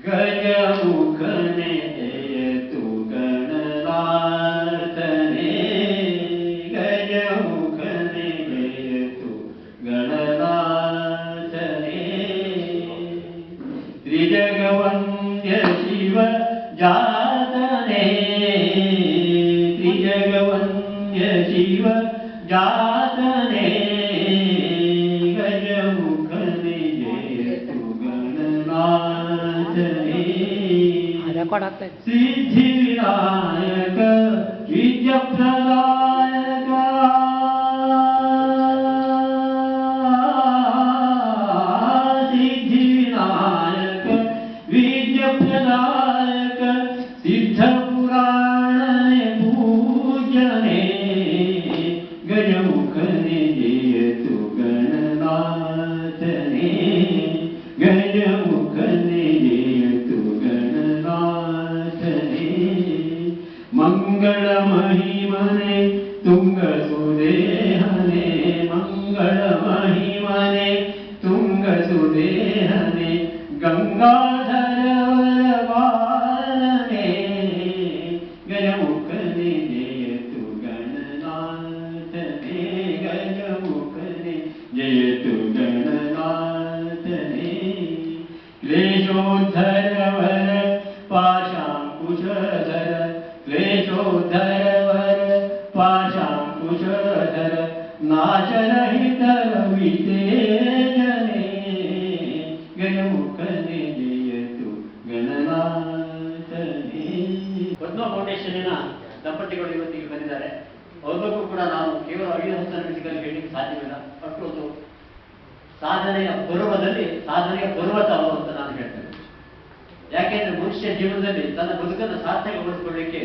ಗಜಮುಖನೆ ಜಯತು ಗಣನಾಥನೇ ಗಜಮುಖನೆ ಜಯತು ಗಣನಾಥನೇ ತ್ರಿಜಗವಂದ್ಯ ಶಿವ ಜಾತನೇ ತ್ರಿಜಗವಂದ್ಯ ಶಿವ ಜಾತನೇ ಗಜಮುಖನೆ ಜಯತು ಗಣನಾಥನೇ ಸಿದ್ಧಿವಿನಾಯಕ ವಿದ್ಯಪ್ರದಾಯಕ ಸಿದ್ಧಿವಿನಾಯಕ ವಿದ್ಯಪ್ರದಾಯಕ ಸಿದ್ಧಪುರಾಣನೆ ಪೂಜನೆ ಗಜಮುಖನೆ ಜಯತು ಗಣನಾಥನೇ ಗಜಮುಖನೆ ಜಯತು ಗಣನಾಥನೇ ಮಂಗಳ ಮಹಿಮನೆ ತುಂಗ ಸುದೇಹನೆ ಮಂಗಳ ಮಹಿಮನೆ ತುಂಗ ಸುದೇಹನೆ ಗಂಗಾಧರ ವಾರನೆ ಗಜಮುಖನೆ ಜಯತು ಗಣನಾಥನೇ ಗಜಮುಖನೆ ಜಯತು ಗಣನಾಥನೇ ಕ್ಲೇಶೋದ್ಧರ ವರ ಪಾಶಾಂಕುಶಧರ ಕ್ಲೇಶೋದ್ಧರ ವರ ಪಾಶಾಂಕುಶಧರ ನಾಶರಹಿತರ ವಿತೇಜನೆ ಗಜಮುಖನೆ ಜಯತು ಗಣನಾಥನೇ. ಪದ್ಮ ಫೌಂಡೇಶನ್ನಿನ ದಂಪತಿಗಳು ಇವತ್ತಿಗೆ ಬಂದಿದ್ದಾರೆ. ಅವ್ರಿಗೂ ಕೂಡ ನಾವು ಕೇವಲ 5 ಹೊತ್ತು ನಿಮಿಷಗಳಲ್ಲಿ ಹೇಳಲಿಕ್ಕೆ ಸಾಧ್ಯವಿಲ್ಲ. ಅಷ್ಟೊಂದು ಸಾಧನೆಯ ಪರ್ವತ ಅವರು ಅಂತ ನಾನು ಹೇಳ್ತೇನೆ. ಯಾಕೆಂದ್ರೆ ಮನುಷ್ಯ ಜೀವನದಲ್ಲಿ ತನ್ನ ಬದುಕನ್ನು ಸಾರ್ಥಕಗೊಳಿಸಿಕೊಳ್ಳಲಿಕ್ಕೆ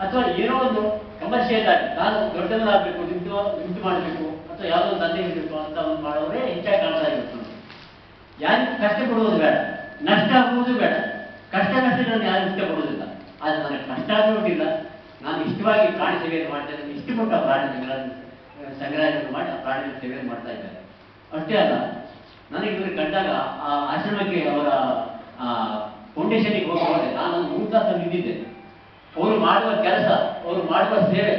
ಅಥವಾ ಏನೋ ಒಂದು ಕಮರ್ಷಿಯಲ್ ಆಗಿ ನಾನು ದೊಡ್ಡದಾಗಬೇಕು ದುಡ್ಡು ಮಾಡಬೇಕು ಅಥವಾ ಯಾವುದೋ ಒಂದು ತಂದೆ ಇರಬೇಕು ಅಂತ ಒಂದು ಮಾಡೋರೇ ಹೆಚ್ಚಾಗಿ ಕಾಣ್ತಾ ಇರುತ್ತೆ. ಯಾರಿಗೂ ಕಷ್ಟಪಡುವುದು ಬೇಡ, ನಷ್ಟ ಆಗುವುದು ಬೇಡ. ಕಷ್ಟಗಳನ್ನು ಯಾರು ಇಷ್ಟಪಡುವುದಿಲ್ಲ. ಆದರೆ ನನಗೆ ಕಷ್ಟ ಆಗುವುದಿಲ್ಲ. ನಾನು ಇಷ್ಟವಾಗಿ ಪ್ರಾಣಿ ಸೇವೆಯನ್ನು ಮಾಡ್ತೇನೆ. ಇಷ್ಟಪಟ್ಟ ಪ್ರಾಣಿಗಳನ್ನು ಸಂಗ್ರಹಣೆ ಮಾಡಿ ಆ ಪ್ರಾಣಿ ಸೇವೆಯನ್ನು ಮಾಡ್ತಾ ಇದ್ದಾರೆ. ಅಷ್ಟೇ ಅಲ್ಲ, ನನಗೆ ಇವರು ಕಂಡಾಗ ಆ ಆಶ್ರಮಕ್ಕೆ ಅವರ ಫೌಂಡೇಶನ್ಗೆ ಹೋಗುವಾಗ ನಾನೊಂದು 3 ತಾಸು ನಿಂತಿದ್ದೆ. ಅವರು ಮಾಡುವ ಕೆಲಸ, ಅವರು ಮಾಡುವ ಸೇವೆ,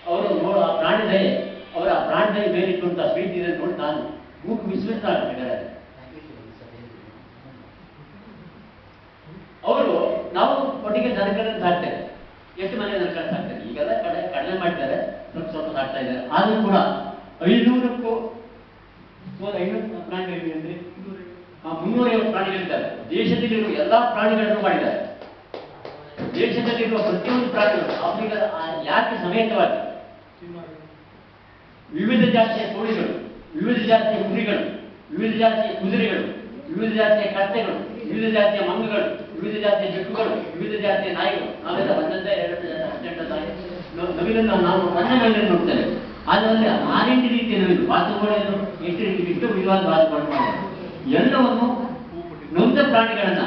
ಅವರು ಆ ಪ್ರಾಣಿ ದಯೆ, ಅವರ ಪ್ರಾಣಿ ದಯೆ ಮೇಲಿಟ್ಟುವಂಥ ಪ್ರೀತಿ ಇದೆ ನೋಡಿ ನಾನು ಮೂಗು ವಿಶ್ವಾಸ ಆಗ್ಬೇಕಾದ್ರೆ ಅವರು ನಾವು ಒಟ್ಟಿಗೆ ದನಗಳನ್ನು ಸಾಕ್ತೇವೆ. ಎಷ್ಟು ಮನೆ ದನಗಳನ್ನು ಸಾಕ್ತಾರೆ ಈಗೆಲ್ಲ ಕಡಿಮೆ ಮಾಡ್ತಾರೆ, ಸ್ವಲ್ಪ ಸಾಕ್ತಾ ಇದ್ದಾರೆ. ಆದರೂ ಕೂಡ 500ಕ್ಕೂ 500 ಪ್ರಾಣಿಗಳಿವೆ ಅಂದ್ರೆ 350 ಪ್ರಾಣಿಗಳಿದ್ದಾರೆ. ದೇಶದಲ್ಲಿರುವ ಎಲ್ಲಾ ಪ್ರಾಣಿಗಳನ್ನು ಮಾಡಿದ್ದಾರೆ. ದೇಶದಲ್ಲಿರುವ ಪ್ರತಿಯೊಂದು ಪ್ರಾಣಿಗಳು ಅವರಿಗೆ ಯಾಕೆ ಸಮೇತವಾಗಿ ವಿವಿಧ ಜಾತಿಯ ಕೋಳಿಗಳು, ವಿವಿಧ ಜಾತಿಯ ಕುರಿಗಳು, ವಿವಿಧ ಜಾತಿಯ ಕುದುರೆಗಳು, ವಿವಿಧ ಜಾತಿಯ ಕತ್ತೆಗಳು, ವಿವಿಧ ಜಾತಿಯ ಮಂಗಗಳು, ವಿವಿಧ ಜಾತಿಯ ಬೆಕ್ಕುಗಳು, ವಿವಿಧ ಜಾತಿಯ ನಾಯಿಗಳು. ನಾವೆಲ್ಲ ಒಂದೊಂದೇ 2 ನಾಯಿ ನವಿಲನ್ನು ನಾವು ಮನೆಯಲ್ಲಿ ನೋಡ್ತೇವೆ. ಅದರಲ್ಲಿ 6 ರೀತಿಯ ನವಿಲು ಬಾತುಗಳನ್ನು ಎಷ್ಟು ವಿಧವಾದ ಬಾತುಗಳು ಮಾಡಿದ್ದಾರೆ. ಎಲ್ಲವನ್ನು ನೊಂದ ಪ್ರಾಣಿಗಳನ್ನ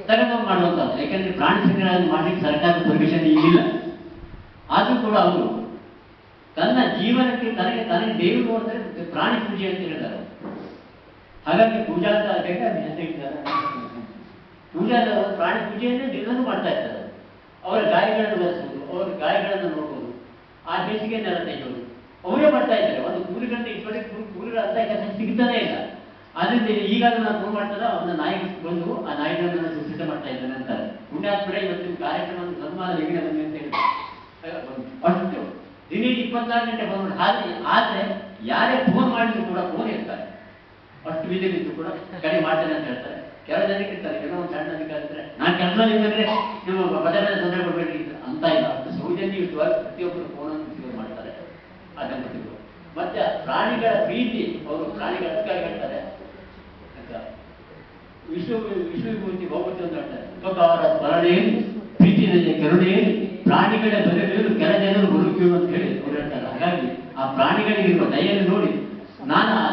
ತಗೊಂಡು ಮಾಡುವಂಥದ್ದು. ಯಾಕೆಂದ್ರೆ ಪ್ರಾಣಿ ಸಂಗ್ರಹ ಮಾಡಲಿಕ್ಕೆ ಸರ್ಕಾರದ ಪರ್ಮಿಷನ್ ಈಗಿಲ್ಲ. ಆದರೂ ಕೂಡ ಅವರು ತನ್ನ ಜೀವನಕ್ಕೆ ತನಗೆ ದೇವರು ಅಂದರೆ ಪ್ರಾಣಿ ಪೂಜೆ ಅಂತ ಹೇಳಿದ್ದಾರೆ. ಹಾಗಾಗಿ ಪೂಜಾ ಪ್ರಾಣಿ ಪೂಜೆಯನ್ನೇ ದಿನವೂ ಮಾಡ್ತಾ ಇರ್ತಾರೆ. ಅವರ ಗಾಯಗಳನ್ನು ಒರೆಸುವುದು, ಅವರ ಗಾಯಗಳನ್ನು ನೋಡುವುದು, ಆ ಬೇಸಿಗೆಯನ್ನೆಲ್ಲ ತೆಗೆಯುವುದು ಅವರೇ ಮಾಡ್ತಾ ಇದ್ದಾರೆ. ಒಂದು ಕೂಲಿಗಳನ್ನ ಇಷ್ಟೊಂದು ಕೂಲಿಗಳ ಅಂತ ಕೆಲಸ ಸಿಗ್ತಾನೆ ಇಲ್ಲ. ಆದ್ರಿಂದ ಈಗಾಗಲೇ ನಾನು ಫೋನ್ ಮಾಡ್ತಾರೆ, ಅವನ ನಾಯಿ ಬಂದು ಆ ನಾಯಿಗಳನ್ನು ಸಿದ್ಧ ಮಾಡ್ತಾ ಇದ್ದಾನೆ ಅಂತಾರೆ. ಪುಣ್ಯಾತ್ಮರೇ ಇವತ್ತಿನ ಕಾರ್ಯಕ್ರಮ ಸನ್ಮಾನ ಹೇಗೆ ಬನ್ನಿ ಅಂತ ಹೇಳಿ ಅಷ್ಟು ದಿನ 24 ಗಂಟೆ ಫೋನ್ ಮಾಡಿ. ಆದ್ರೆ ಯಾರೇ ಫೋನ್ ಮಾಡಿದ್ರು ಕೂಡ ಫೋನ್ ಇರ್ತಾರೆ. ಅಷ್ಟು ವಿಧಿಲಿದ್ದು ಕೂಡ ಕರೆ ಮಾಡ್ತೇನೆ ಅಂತ ಹೇಳ್ತಾರೆ. ಕೆಲವು ಜನಕ್ಕೆ ಇರ್ತಾರೆ, ಕೆಲವೊಂದು ಸಣ್ಣ ಅಧಿಕಾರಿದ್ರೆ ನಾನು ಕೆಲಸದಲ್ಲಿ ಇದ್ದರೆ ನೀವು ಪದೇ ತೊಂದರೆ ಕೊಡಬೇಡಿ ಅಂತ ಇಲ್ಲ. ಅಷ್ಟು ಸೌಜನ್ಯಯುತವಾಗಿ ಪ್ರತಿಯೊಬ್ಬರು ಫೋನನ್ನು ರಿಸೀವ್ ಮಾಡ್ತಾರೆ ಆ ದಂಪತಿಗಳು. ಮತ್ತೆ ಪ್ರಾಣಿಗಳ ಪ್ರೀತಿ, ಅವರು ಪ್ರಾಣಿಗಳ ಅಧಿಕಾರಿ ಹೇಳ್ತಾರೆ ವಿಶ್ವವಿಭೂತಿ ಭೌತಿ ಅಂತ ಹೇಳ್ತಾರೆ. ಉಪಕಾರ ಸ್ಮರಣೆಯಲ್ಲಿ ಪ್ರೀತಿ ಕರುಣೆಯಲ್ಲಿ ಪ್ರಾಣಿಗಳ ಬದುಕಲು ಕೆಲ ಜನರು ಬದುಕಿರು ಅಂತ ಹೇಳಿ ಅವ್ರು ಹೇಳ್ತಾರೆ. ಹಾಗಾಗಿ ಆ ಪ್ರಾಣಿಗಳಿಗಿರುವ ದಯೆಯನ್ನು ನೋಡಿ ನಾನು ಆ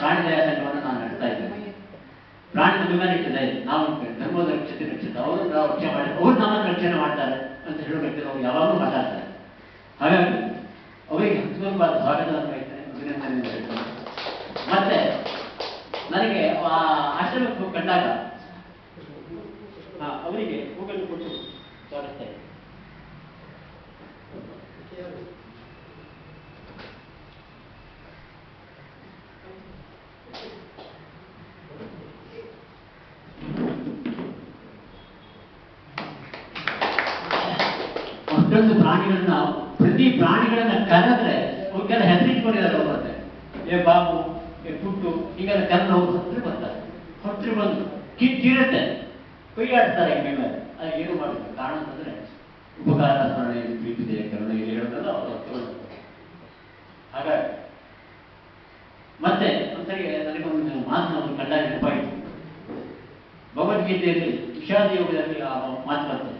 ಪ್ರಾಣಿ ದಯಾ ಸಂಘವನ್ನು ನಾನು ನಡೆಸ್ತಾ ಇದ್ದೇನೆ. ಪ್ರಾಣಿ ಹ್ಯುಮ್ಯಾನಿಟಿ ದಯೆ, ನಾವು ಧರ್ಮದ ರಕ್ಷತೆ ಅವರು ನಾವು ರಕ್ಷಣೆ ಮಾಡಿ ಅವ್ರು ನಮ್ಮನ್ನು ರಕ್ಷಣೆ ಮಾಡ್ತಾರೆ ಅಂತ ಹೇಳೋದಕ್ಕೆ ನಾವು ಯಾವಾಗಲೂ ಮಾತಾಡ್ತಾರೆ. ಹಾಗಾಗಿ ಅವರಿಗೆ ಹೃತ್ಪೂರ್ವಕವಾದ ಸ್ವಾಗತವನ್ನು ಬಯಸ್ತೇನೆ, ಅಭಿನಂದನೆ ಹೇಳ್ತೇನೆ. ಮತ್ತೆ ನನಗೆ ಆ ಆಶ್ರಮಕ್ಕೆ ಕಂಡಾಗ ಅವರಿಗೆ ಹೂಗಳನ್ನು ಕೊಟ್ಟು ಸ್ವಾಗತಿಸ್ತಾ ಇದ್ದೇನೆ. ಅಷ್ಟೊಂದು ಪ್ರಾಣಿಗಳನ್ನ, ಪ್ರತಿ ಪ್ರಾಣಿಗಳನ್ನ ಕರೆದ್ರೆ ಅವಕ್ಕೆಲ್ಲ ಹೆಸರಿಟ್ಕೊಂಡಿದ್ದಾರೆ. ಅವ್ರು ಬರ್ತಾರೆ, ಏ ಬಾಬು, ಏ ಪುಟ್ಟು, ಹೀಗೆಲ್ಲ ಕರೆದು ಅವ್ರು ಹತ್ರ ಬರ್ತಾರೆ. ಹತ್ರ ಬಂದು ಕಿಟ್ಟಿರುತ್ತೆ, ಕೊಯ್ಯಾಡ್ತಾರೆ ಮೇಲೆ. ಅದು ಏನು ಮಾಡಿದ್ರು ಕಾರಣ ಅಂತಂದ್ರೆ ಉಪಕಾರ ಸ್ಮರಣೆ, ಪ್ರೀತಿದೆ, ಕರುಣೆ ಇಲ್ಲಿ ಹೇಳೋದಲ್ಲ ಅವರು ತಗೊಳ್ತಾರೆ. ಹಾಗಾಗಿ ಮತ್ತೆ ಒಂದ್ಸರಿ ನನಗೊಂದು ಮಾತನ್ನು ಕಂಡಾಗ ನೆನಪಾಯಿತು. ಭಗವದ್ಗೀತೆಯಲ್ಲಿ ವಿಷಾದ ಯೋಗದಲ್ಲಿ ಆ ಮಾತು ಬರ್ತದೆ.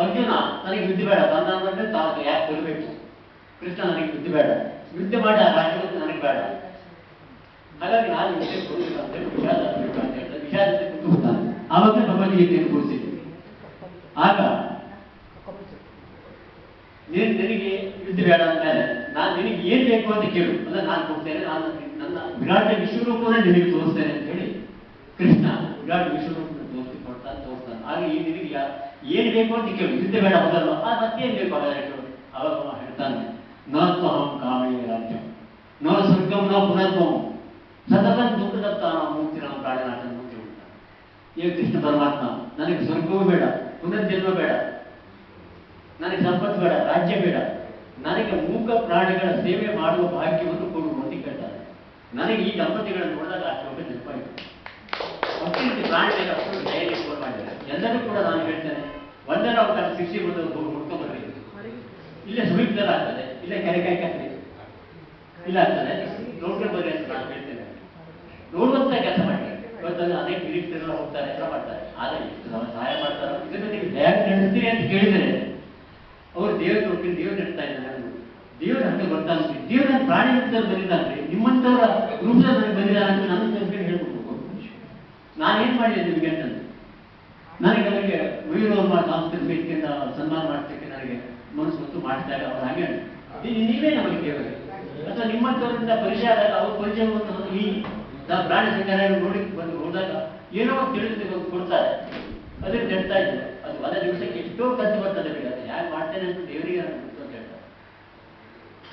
ಅರ್ಜುನ ನನಗೆ ಯುದ್ಧ ಬೇಡ, ಬಂದ್ರೆ ತಾನು ಯಾಕೆ ಬರಬೇಕು, ಕೃಷ್ಣ ನನಗೆ ಯುದ್ಧ ಬೇಡ, ಯುದ್ಧ ಮಾಡಿ ಆ ರಾಜ್ಯವನ್ನು ನನಗೆ ಬೇಡ, ಹಾಗಾಗಿ ನಾನು ಯುದ್ಧ ಕೊಡಲಿಲ್ಲ ಅಂತ ಹೇಳಿ ವಿಷಾದ ಅಂತ ಹೇಳಿದ್ರೆ ವಿಷಾದತೆ ಕುಂತು ಬಿಡ್ತಾನೆ. ಆವಾಗ ಭಗವದ್ಗೀತೆಯನ್ನು ಕೂರಿಸಿದ್ವಿ. ಆಗ ನಿನಗೆ ಯುದ್ಧ ಬೇಡ ಅಂದ್ಮೇಲೆ ನಾನು ನಿನಗೆ ಏನ್ ಬೇಕು ಅಂತ ಕೇಳು, ಅಂದ್ರೆ ನಾನು ಕೊಡ್ತೇನೆ, ನಾನು ನನ್ನ ವಿರಾಟ ವಿಶ್ವರೂಪವನ್ನೇ ನಿನಗೆ ತೋರಿಸ್ತೇನೆ ಅಂತ ಹೇಳಿ ಕೃಷ್ಣ ವಿರಾಟ ವಿಶ್ವರೂಪವನ್ನು ತೋರಿಸ್ತಾನೆ. ಹಾಗೆ ಈ ನಿನಗೆ ಏನ್ ಬೇಕು ಅಂತ ಕೇಳು, ಯುದ್ಧ ಬೇಡ ಹೋದಲ್ಲ, ಆ ಮತ್ತೇನ್ ಬೇಕು ಹಾಗಾದ್ರೆ ಕೇಳು. ಅವಾಗ ಹೇಳ್ತಾನೆ, ನ ತ್ವಹಂ ಕಾಮೇ ರಾಜ್ಯ ನ ಸ್ವರ್ಗಂ ನ ಪುನರ್ಭವಂ ಸತತಂ ದುಃಖದತ್ತಾನ ಮೂರ್ತಿನ ಪ್ರಾಣಿನಾಟ ಅಂತ ಹೇಳ್ತಾನೆ. ಈ ಕೃಷ್ಣ ಪರಮಾತ್ಮ, ನನಗೆ ಸ್ವರ್ಗವೂ ಬೇಡ, ಪುನರ್ಜನ್ಮ ಬೇಡ, ನನಗೆ ಸಂಪತ್ತು ಬೇಡ, ರಾಜ್ಯ ಬೇಡ, ನನಗೆ ಮೂಕ ಪ್ರಾಣಿಗಳ ಸೇವೆ ಮಾಡುವ ಭಾಗ್ಯವನ್ನು ಕೊಡು ಅಂತ ಕೇಳ್ತಾರೆ. ನನಗೆ ಈ ದಂಪತಿಗಳನ್ನು ನೋಡಿದಾಗ ಆ ಶ್ಲೋಕ ನೆನಪಾಯಿತು. ಅಷ್ಟು ಪ್ರಾಣಿಗಳಿಗೆ ಅಷ್ಟು ಧೈರ್ಯ ಮಾಡಿದ್ದಾರೆ. ಎಲ್ಲರೂ ಕೂಡ ನಾನು ಹೇಳ್ತೇನೆ, ಒಂದರ ಅವಕಾಶ ಶಿಕ್ಷೆ ಬಂದು ಹುಡ್ಕೊಂಡ್ಬರ್ರಿ, ಇಲ್ಲೇ ಸುಳಿತಲ್ಲ ಆಗ್ತದೆ, ಇಲ್ಲೇ ಕೆರೆಕಾಯಿ ಕಟ್ಟಿ ಇಲ್ಲ ಆಗ್ತದೆ, ನೋಡ್ಕೊಂಡು ಬರ್ರಿ ಅಂತ ನಾನು ಹೇಳ್ತೇನೆ. ನೋಡುವಂತ ಕೆಲಸ ಮಾಡ್ತಾರೆ. ಇವತ್ತಲ್ಲಿ ಅನೇಕ ನಿರೀಕ್ಷೆಲ್ಲ ಹೋಗ್ತಾರೆ, ಎಲ್ಲ ಮಾಡ್ತಾರೆ. ಆದರೆ ಎಷ್ಟು ಸಹಾಯ ಮಾಡ್ತಾರೋ ಇದನ್ನು ನೀವು ಹೇಗೆ ನಡೆಸ್ತೀರಿ ಅಂತ ಕೇಳಿದರೆ ಅವರು ದೇವರು ನೋಡ್ತೀನಿ, ದೇವ್ರು ನಡೆಸ್ತಾ ಇದ್ದಾನೆ, ನಾನು ದೇವ್ರ ಹಂಗೆ ಬರ್ತಾನೆ, ದೇವ್ರ ಪ್ರಾಣಿ ರೂಪದಲ್ಲಿ ಬಂದಿದ್ದಾನೆ, ನಿಮ್ಮಂಥವರ ರೂಪದಲ್ಲಿ ನನಗೆ ಬಂದಿದ್ದಾನೆ ಅಂತ ನನ್ನ ಕಲ್ಪಿಗೆ ಹೇಳ್ಬಿಡ್ಬೇಕು. ನಾನೇನ್ ಮಾಡಿದೆ ನಿಮಗೆ ಅಂತಂದ್ರೆ, ನನಗೆ ಮಯೂರವರ್ಮ ಸಾಂಸ್ಕೃತಿಕ ವೇದಿಕೆಯಿಂದ ಸನ್ಮಾನ ಮಾಡ್ಲಿಕ್ಕೆ ನನಗೆ ಮನಸ್ಸು ಮಾಡಿದಾಗ ಅವ್ರು ಹಾಗೆ ನೀವೇ ನಮಗೆ ದೇವರಿಗೆ, ಅಥವಾ ನಿಮ್ಮಂಥವರಿಂದ ಪರಿಚಯ ಆದಾಗ ಅವ್ರ ಪರಿಚಯವನ್ನು ಈ ಪ್ರಾಣಿ ಸಂಗ್ರಹಾಲಯ ನೋಡಿ ಬಂದು ಹೋದಾಗ ಏನೋ ತಿಳಿದು ಕೊಡ್ತಾರೆ. ಅದೇ ನೆಡ್ತಾ ಇದ್ರು. ಅದು ಅದೇ ದಿವಸಕ್ಕೆ ಎಷ್ಟೋ ಖರ್ಚು ಬರ್ತದೆ ಬಿಡಿ, ಅದು ಯಾಕೆ ಮಾಡ್ತೇನೆ ಅಂತ ದೇವರಿಗೆ ಅಂತ ಹೇಳ್ತಾರೆ.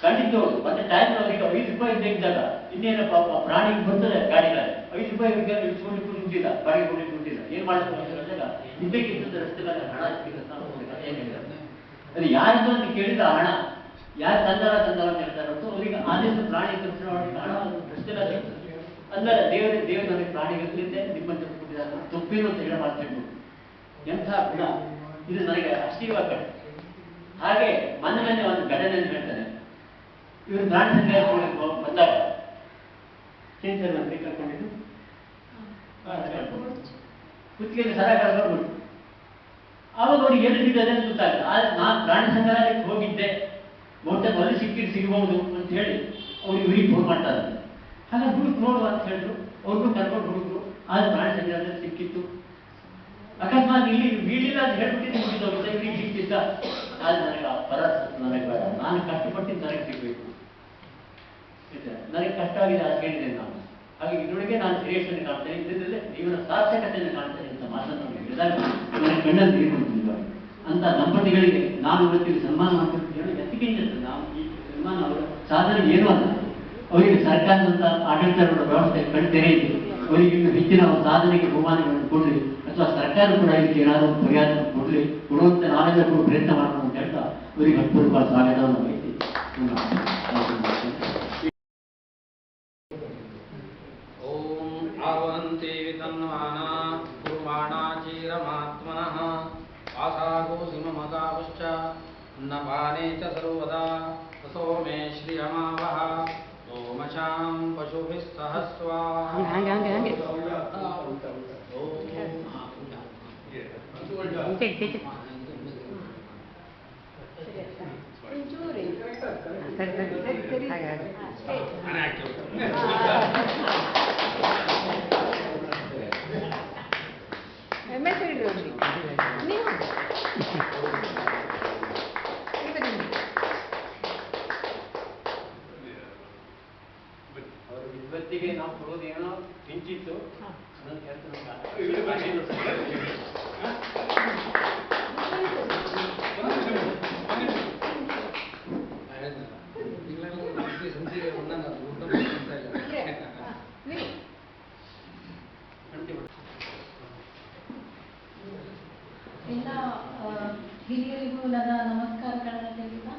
ಖಂಡಿತ ಮತ್ತೆ ಟೈಮ್ ಅವರಿಗೆ 5 ರೂಪಾಯಿ ತೆಗೆದಾಗ ಇನ್ನೇನು ಪ್ರಾಣಿಗೆ ಬರ್ತದೆ ಗಾಡಿಗಳ 5 ರೂಪಾಯಿ ಇಳಿಸ್ಕೊಂಡು ದುಡ್ಡಿಲ್ಲ, ಬಾಡಿಗೆ ಕೊಡ್ಲಿಕ್ಕೆ ದುಡ್ಡಿಲ್ಲ, ಏನ್ ಮಾಡ್ತಾರೆ ಅಂದಾಗ ಇದ್ದಕ್ಕಿದ್ದ ರಸ್ತೆಗಳ ಹಣ ಏನಿಲ್ಲ. ಅದು ಯಾರಿಗೂ ಅಂತ ಕೇಳಿದ ಹಣ ಯಾರು ತಂದಾರ ಅಂತ ಹೇಳ್ತಾರೆ ಹೊರತು ಅವರಿಗೆ ಆದೇಶ ಪ್ರಾಣಿ ಹಣ ರಸ್ತೆಲ್ಲ ಸಿಗ್ತದೆ. ಅಂದ್ರೆ ದೇವರು ನನಗೆ ಪ್ರಾಣಿಗಳಿಂದ ನಿಮ್ಮಂತ ಕೊಟ್ಟಿದ್ದಾರೆ, ತಪ್ಪೇನು ಅಂತ ಹೇಳ ಮಾಡ್ತಿರ್ಬೋದು. ಎಂಥ ಗುಣ ಇದು ನನಗೆ ಅಷ್ಟೀವಾಗ. ಹಾಗೆ ಮೊನ್ನೆ ಒಂದು ಘಟನೆಯನ್ನು ಹೇಳ್ತಾರೆ. ಇವರು ಪ್ರಾಣಿ ಸಂಗ್ರಹ ಬಂದಾಗ ಕೇಂದ್ರ ಮಂತ್ರಿ ಕರ್ಕೊಂಡಿದ್ದು ಕುತ್ತಿಗೆಯಲ್ಲಿ ಸರ ಕರ್ಕೊಂಡು ಆವಾಗ ಅವ್ರಿಗೆ ಎಲ್ಲಿ ಸಿಗದೆ ಅಂತ ಗೊತ್ತಾಗಲ್ಲ. ಆದ್ರೆ ನಾನು ಪ್ರಾಣಿ ಸಂಗ್ರಹಾಲಯಕ್ಕೆ ಹೋಗಿದ್ದೆ, ಬಹುತೇಕ ಅಲ್ಲಿ ಸಿಗಬಹುದು ಅಂತ ಹೇಳಿ ಅವ್ರಿಗೆ ಇವರಿಗೆ ಫೋನ್ ಮಾಡ್ತಾರೆ. ಹಾಗಾಗಿ ಹುಡುಕ್ ನೋಡುವ ಅಂತ ಹೇಳಿದ್ರು. ಅವ್ರಿಗೂ ಕರ್ಕೊಂಡು ಹುಡುಗರು. ಆದ್ರೆ ಪ್ರಾಣಿ ಸಂಗ್ರಹಾಲಯದಲ್ಲಿ ಸಿಕ್ಕಿತ್ತು. ಅಕಸ್ಮಾತ್ ಇಲ್ಲಿ ಬೀಳಿಲ್ಲ ಅಂತ ಹೇಳ್ಬಿಟ್ಟಿದ್ದು ಮುಗಿದೋಗುತ್ತೆ, ಇವರಿಗೆ ಸಿಕ್ಕಿದ್ದ. ಆದ್ರೆ ನನಗೆ ಆ ಪರಸ್ ನನಗೆ ಬೇಡ, ನಾನು ಕಷ್ಟಪಟ್ಟಿದ್ದು ನನಗೆ ಸಿಗಬೇಕು. ನನಗೆ ಕಷ್ಟ ಆಗಿದೆ ಅಂತ ಹೇಳಿದ್ದೇನೆ ನಾನು. ಹಾಗೆ ಇದರೊಳಗೆ ನಾನು ಶ್ರೇಷ್ಠನೆ ಕಾಣ್ತೇನೆ, ಇದರಲ್ಲೇ ಜೀವನ ಸಾರ್ಥಕತೆಯನ್ನು ಕಾಣ್ತೇನೆ ಅಂತ ಮಾತನ್ನು ಹೇಳಿದಾಗ ನನಗೆ ಕಣ್ಣಲ್ಲಿ ನೀರು ಬಂದಿಲ್ಲ. ಅಂತ ದಂಪತಿಗಳಿಗೆ ನಾನು ಇವತ್ತಿಗೆ ಸನ್ಮಾನ ಮಾಡ್ತೀನಿ ಹೇಳಿ ಎತ್ತಿಗೆ ನಾವು ಈ ಸನ್ಮಾನ ಅವರ ಸಾಧನೆ ಏನೂ ಅಲ್ಲ. ಅವರಿಗೆ ಸರ್ಕಾರದಂತ ಆಡಳಿತಗಳ ವ್ಯವಸ್ಥೆ ಕಣ್ತೆರೆಯಿತು. ಅವರಿಗೆ ಇನ್ನು ಹೆಚ್ಚಿನ ಸಾಧನೆಗೆ ಬಹುಮಾನಗಳನ್ನು ಕೊಡಲಿ, ಅಥವಾ ಸರ್ಕಾರ ಕೂಡ ಇದಕ್ಕೆ ಏನಾದರೂ ಪರಿಹಾರ ಕೊಡುವಂತೆ ನಾವೆಲ್ಲ ಕೂಡ ಪ್ರಯತ್ನ ಮಾಡೋಣ ಅಂತ ಹೇಳ್ತಾ ಅವರಿಗೆ ಹತ್ತು ಸ್ವಾಗತವನ್ನು ವಹಿಸಿ ಆವಂತಿ ವಿತನ್ವಾನ ಕುರ್ಮಾಣಾಚೀರಮಾತ್ಮನಃ ಆಸಾಗೋಸಿ ಮಮತಾವಶ್ಚ ಅನ್ನಪಾನೇ ಚ ಸರ್ವದಾ ತಥೋ ಮೇ ಶ್ರಿಯಮಾವಹ ಓಮಶಾಂ ಪಶುಭಿಃ ಸಹ ಸ್ವಾಹಾ. ಇವತ್ತಿಗೆ ನಾವು ಕೊಡೋದೇನೋ ಕಿಂಚಿತ್ತು, ಅದನ್ನು ಎಲ್ಲ ಹಿರಿಯರಿಗೂ ನನ್ನ ನಮಸ್ಕಾರಗಳನ್ನ ತಿಳಿಸ್ತಾ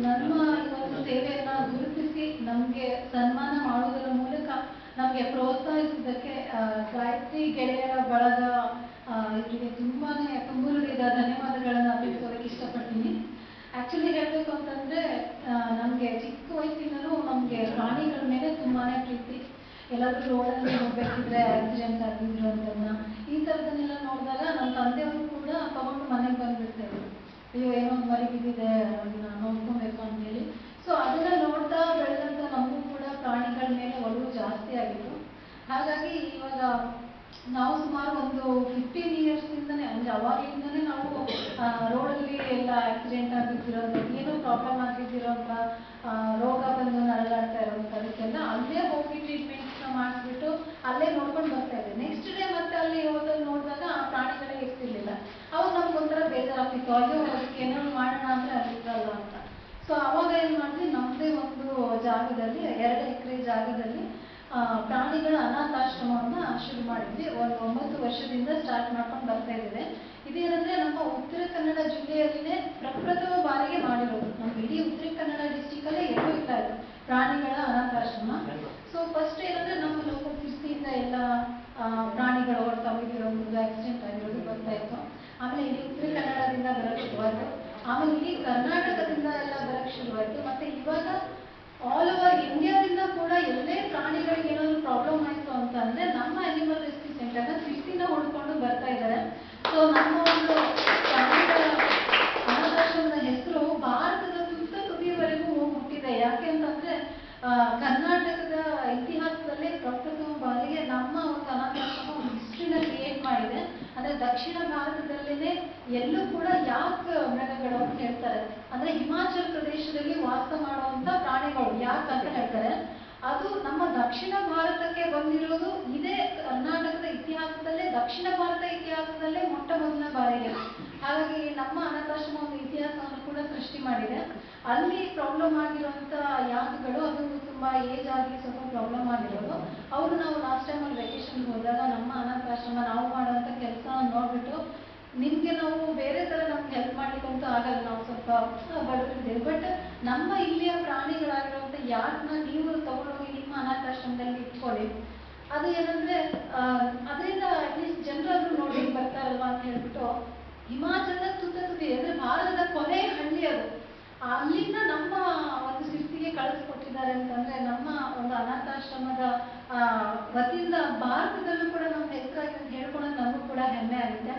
ನಮ್ಮ ಇವತ್ತು ಸೇವೆಯನ್ನ ಗುರುತಿಸಿ ನಮಗೆ ಸನ್ಮಾನ ಮಾಡುವುದರ ಮೂಲಕ ನಮಗೆ ಪ್ರೋತ್ಸಾಹಿಸಿದ್ದಕ್ಕೆ ಗಾಯತ್ರಿ ಗೆಳೆಯರ ಬಳಗ ಇವರಿಗೆ ತುಂಬಾನೇ ತುಂಬುರುಳಿದ ಧನ್ಯವಾದಗಳನ್ನ ತಿಳಿಸೋದಕ್ಕೆ ಇಷ್ಟಪಡ್ತೀನಿ. ಆಕ್ಚುಲಿ ಹೇಳಬೇಕು ಅಂತಂದ್ರೆ ನಮಗೆ ಚಿಕ್ಕ ವಯಸ್ಸಿನಲ್ಲೂ ನಮಗೆ ಪ್ರಾಣಿಗಳ ಮೇಲೆ ತುಂಬಾನೇ ಪ್ರೀತಿ. ಎಲ್ಲಾದ್ರೂ ರೋಡಲ್ಲಿ ಹೋಗ್ಬೇಕಿದ್ರೆ ಆಕ್ಸಿಡೆಂಟ್ ಆಗಿದ್ರು ಅಂತನ್ನ ಈ ಥರದನ್ನೆಲ್ಲ ನೋಡಿದಾಗ ನಮ್ಮ ತಂದೆಯವರು ಕೂಡ ತಗೊಂಡು ಮನೆಗೆ ಬಂದ್ಬಿಡ್ತಾರೆ. ಅಯ್ಯೋ ಏನೋ ಒಂದು ಮರಿ ಬಿದ್ದಿದೆ ಅದನ್ನ ನೋಡ್ಕೊಬೇಕು ಅಂತೇಳಿ. ಸೊ ಅದನ್ನ ನೋಡ್ತಾ ಬೆಳೆದಂತ ನಮಗೂ ಕೂಡ ಪ್ರಾಣಿಗಳ ಮೇಲೆ ಒಲವು ಜಾಸ್ತಿ ಆಗಿತ್ತು. ಹಾಗಾಗಿ ಇವಾಗ ನಾವು ಸುಮಾರು ಒಂದು 15 ಇಯರ್ಸಿಂದನೇ ಅಂದ್ರೆ ಅವಾಗಲಿಂದನೇ ನಾವು ರೋಡಲ್ಲಿ ಎಲ್ಲ ಆಕ್ಸಿಡೆಂಟ್ ಆಗಿದ್ದಿರೋದು, ಏನೋ ಪ್ರಾಬ್ಲಮ್ ಆಗಿದ್ದಿರೋಂಥ ರೋಗ ಬಂದು ನರಳಾಡ್ತಾ ಇರೋಂಥದಕ್ಕೆಲ್ಲ ಅಲ್ಲೇ ಹೋಗಿ ಟ್ರೀಟ್ಮೆಂಟ್ಸ್ ಮಾಡಿಸ್ಬಿಟ್ಟು ಅಲ್ಲೇ ನೋಡ್ಕೊಂಡು ಬರ್ತಾ ಇದ್ದೆ. ನೆಕ್ಸ್ಟ್ ಡೇ ಮತ್ತೆ ಅಲ್ಲಿ ಹೋದಲ್ಲಿ ನೋಡಿದಾಗ ಆ ಪ್ರಾಣಿಗಳೇ ಇರ್ತಿರ್ಲಿಲ್ಲ. ಅವಾಗ ನಮ್ಗೊಂಥರ ಬೇಜಾರಾಗ್ತಿತ್ತು, ಅಯ್ಯೋ ಅದಕ್ಕೆ ಏನಾದ್ರು ಮಾಡೋಣ ಅಂದ್ರೆ ಅಲ್ಲಿರಲ್ಲ ಅಂತ. ಸೊ ಅವಾಗ ಏನು ಮಾಡಿದ್ವಿ, ನಮ್ಮದೇ ಒಂದು ಜಾಗದಲ್ಲಿ 2 ಎಕರೆ ಜಾಗದಲ್ಲಿ ಪ್ರಾಣಿಗಳ ಅನಾಥಾಶ್ರಮವನ್ನ ಶುರು ಮಾಡಿದ್ವಿ. ಒಂದು 9 ವರ್ಷದಿಂದ ಸ್ಟಾರ್ಟ್ ಮಾಡ್ಕೊಂಡು ಬರ್ತಾ ಇದ್ದೇವೆ. ಇದೇನಂದ್ರೆ ನಮ್ಮ ಉತ್ತರ ಕನ್ನಡ ಜಿಲ್ಲೆಯಲ್ಲಿನೇ ಪ್ರಪ್ರಥಮ ಬಾರಿಗೆ ಮಾಡಿರೋದು. ನಮ್ಮ ಇಡೀ ಉತ್ತರ ಕನ್ನಡ ಡಿಸ್ಟಿಕ್ ಅಲ್ಲೇ ಎಲ್ಲೂ ಇಲ್ಲ ಇದು ಪ್ರಾಣಿಗಳ ಅನಾಥಾಶ್ರಮ. ಸೊ ಫಸ್ಟ್ ಏನಂದ್ರೆ ನಮ್ಮ ಲೋಕಲ್ ಸಿರ್ಸಿಯಿಂದ ಎಲ್ಲ ಪ್ರಾಣಿಗಳು ಹೊರತಾಗಿರೋದು, ಆಕ್ಸಿಡೆಂಟ್ ಆಗಿರೋದು ಬರ್ತಾ ಇತ್ತು. ಆಮೇಲೆ ಇಡೀ ಉತ್ತರ ಕನ್ನಡದಿಂದ ಬರಕ್ಕೆ ಶುರುವಾಯಿತು. ಆಮೇಲೆ ಇಡೀ ಕರ್ನಾಟಕದಿಂದ ಎಲ್ಲ ಬರಕ್ಕೆ ಶುರುವಾಯಿತು. ಮತ್ತೆ ಇವಾಗ ಆಲ್ ಓವರ್ ಇಂಡಿಯಾದಿಂದ ಕೂಡ ಎಲ್ಲೇ ಪ್ರಾಣಿಗಳಿಗೆ ಏನಾದ್ರು ಪ್ರಾಬ್ಲಮ್ ಆಯಿತು ಅಂತ ಅಂದ್ರೆ ನಮ್ಮ ಅನಿಮಲ್ ರೆಸ್ಕ್ಯೂ ಸೆಂಟರ್ನ ಸಿರ್ಸಿನ ಹುಡ್ಕೊಂಡು ಬರ್ತಾ ಇದ್ದಾರೆ. ಸೊ ನಮ್ಮ ಒಂದು ಪ್ರಾಣಿಗಳ ಅನಾಥಾಶ್ರಮದ ಹೆಸರು ಭಾರತದ ತುದಿಯವರೆಗೂ ಹೋಗ್ಬಿಟ್ಟಿದೆ. ಯಾಕೆ ಅಂತಂದ್ರೆ ಕರ್ನಾಟಕದ ಇತಿಹಾಸದಲ್ಲಿ ಪ್ರಪ್ರಥಮ ಬಾರಿಗೆ ನಮ್ಮ ಒಂದು ಅನಾಥಾಶ್ರಮ ಒಂದು ಹಿಸ್ಟ್ರಿನ ಕ್ರಿಯೇಟ್ ಮಾಡಿದೆ. ಅಂದ್ರೆ ದಕ್ಷಿಣ ಭಾರತದಲ್ಲಿನೇ ಎಲ್ಲೂ ಕೂಡ ಯಾಕ್ ಮೃಗಗಳು ಅಂತ ಹೇಳ್ತಾರೆ ಅಂದ್ರೆ ಹಿಮಾಚಲ ಪ್ರದೇಶದಲ್ಲಿ ವಾಸ ಮಾಡುವಂತ ಪ್ರಾಣಿಗಳು ಯಾಕಂತ ಹೇಳ್ತಾರೆ. ಅದು ನಮ್ಮ ದಕ್ಷಿಣ ಭಾರತಕ್ಕೆ ಬಂದಿರೋದು ಇದೇ ಕರ್ನಾಟಕದ ಇತಿಹಾಸದಲ್ಲೇ, ದಕ್ಷಿಣ ಭಾರತ ಇತಿಹಾಸದಲ್ಲೇ ಮೊಟ್ಟ ಮೊದಲ ಬಾರಿಗೆ. ಹಾಗಾಗಿ ನಮ್ಮ ಅನಾಥಾಶ್ರಮ ಒಂದು ಇತಿಹಾಸವನ್ನು ಕೂಡ ಸೃಷ್ಟಿ ಮಾಡಿದೆ. ಅಲ್ಲಿ ಪ್ರಾಬ್ಲಮ್ ಆಗಿರುವಂತ ಯಾಕ್ಗಳು ಅದು ತುಂಬಾ ಏಜ್ ಆಗಿ ಸ್ವಲ್ಪ ಪ್ರಾಬ್ಲಮ್ ಆಗಿರೋದು. ಅವರು ನಾವು ಲಾಸ್ಟ್ ಟೈಮ್ ಅಲ್ಲಿ ವೆಕೇಶನ್ ಹೋದಾಗ ನಮ್ಮ ಅನಾಥಾಶ್ರಮ ನಾವು ಮಾಡುವಂತ ಕೆಲಸ ನೋಡ್ಬಿಟ್ಟು, ನಿಮ್ಗೆ ನಾವು ಬೇರೆ ತರ ನಮ್ಗೆ ಹೆಲ್ಪ್ ಮಾಡ್ಲಿಕ್ಕಂತೂ ಆಗಲ್ಲ, ನಾವು ಸ್ವಲ್ಪ ಬಡವರಿದ್ದೇವೆ, ಬಟ್ ನಮ್ಮ ಇಲ್ಲಿಯ ಪ್ರಾಣಿಗಳಾಗಿರುವಂತ ಯಾಕ್ನ ನೀವು ತಗೊಂಡೋಗಿ ನಿಮ್ಮ ಅನಾಥಾಶ್ರಮದಲ್ಲಿ ಇಟ್ಕೊಳ್ಳಿ. ಅದು ಏನಂದ್ರೆ ಅದರಿಂದ ಅಟ್ಲೀಸ್ಟ್ ಜನರಾದ್ರೂ ನೋಡಿ ಬರ್ತಾರಲ್ವಾ ಅಂತ ಹೇಳ್ಬಿಟ್ಟು ಹಿಮಾಚಲದ ತುದಿ ಅಂದ್ರೆ ಭಾರತದ ಕೊನೆ ಹಳ್ಳಿ ಅದು, ಅಲ್ಲಿಂದ ನಮ್ಮ ಒಂದು ಸಿರ್ಸಿಗೆ ಕಳಿಸ್ಕೊಟ್ಟಿದ್ದಾರೆ ಅಂತಂದ್ರೆ ನಮ್ಮ ಒಂದು ಅನಾಥಾಶ್ರಮದ ವತಿಯಿಂದ ಭಾರತದಲ್ಲೂ ಕೂಡ ನಮ್ಮ ಹೆಸರಾಗಿ ಹೇಳ್ಕೊಳ್ಳೋದು ನಮಗೂ ಕೂಡ ಹೆಮ್ಮೆ ಆಗುತ್ತೆ.